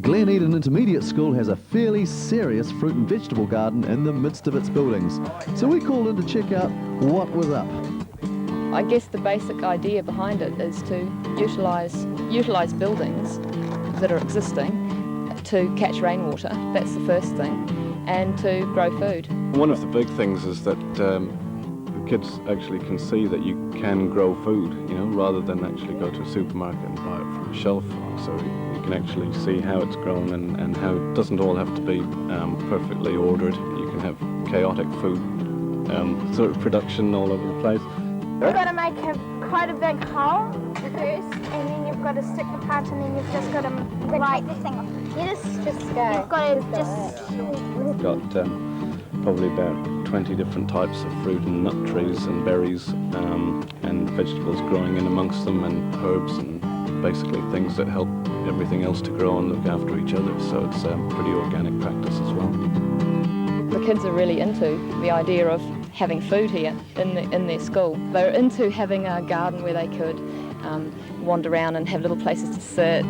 Glen Eden Intermediate School has a fairly serious fruit and vegetable garden in the midst of its buildings. So we called in to check out what was up. I guess the basic idea behind it is to utilise buildings that are existing to catch rainwater. That's the first thing, and to grow food. One of the big things is that the kids actually can see that you can grow food, you know, rather than actually go to a supermarket and buy it from a shelf. So you can actually see how it's grown and how it doesn't all have to be perfectly ordered. You can have chaotic food sort of production all over the place. You've got to make quite a big hole first, and then you've got to stick the part, and then you've just got to light this thing off. You just go. You've got to just. We've got probably about 20 different types of fruit and nut trees and berries and vegetables growing in amongst them, and herbs and basically things that help everything else to grow and look after each other. So it's a pretty organic practice as well. The kids are really into the idea of having food here in their school. They're into having a garden where they could wander around and have little places to sit.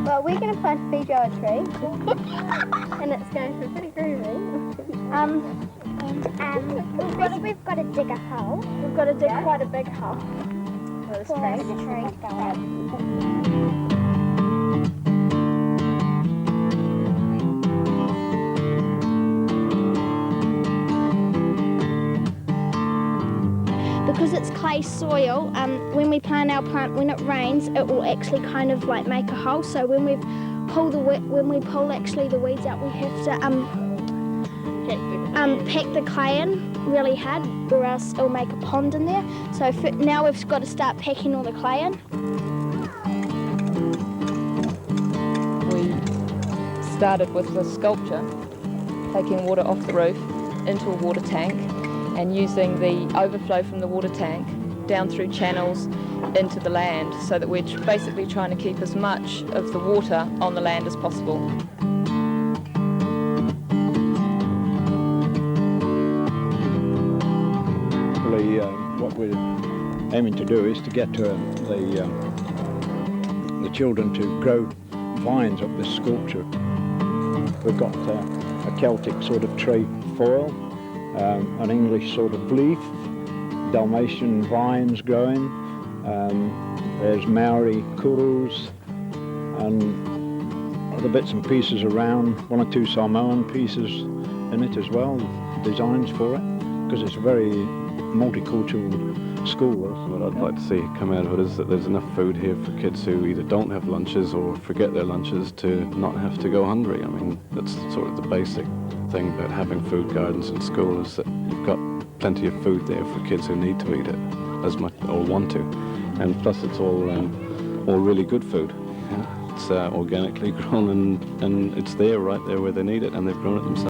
Well, we're going to plant a Feijoa tree, and it's going to be pretty groovy. We've got to dig a hole. We've got to dig quite a big hole for this tree to go in. Because it's clay soil, when we plant our plant, when it rains, it will actually kind of like make a hole. So when we pull actually the weeds out, we have to pack the clay in really hard, or else it'll make a pond in there. So now we've got to start packing all the clay in. We started with the sculpture, taking water off the roof into a water tank, and using the overflow from the water tank down through channels into the land, so that we're basically trying to keep as much of the water on the land as possible. Really, what we're aiming to do is to get the children to grow vines up this sculpture. We've got a Celtic sort of trefoil, an English sort of leaf, Dalmatian vines growing, there's Maori kurus and other bits and pieces around, one or two Samoan pieces in it as well, designs for it, because it's a very multicultural school. What I'd like to see come out of it is that there's enough food here for kids who either don't have lunches or forget their lunches to not have to go hungry. I mean, that's sort of the basic thing about having food gardens in school, is that you've got plenty of food there for kids who need to eat it as much or want to, and plus it's all really good food. Yeah? It's organically grown and it's there right there where they need it, and they've grown it themselves.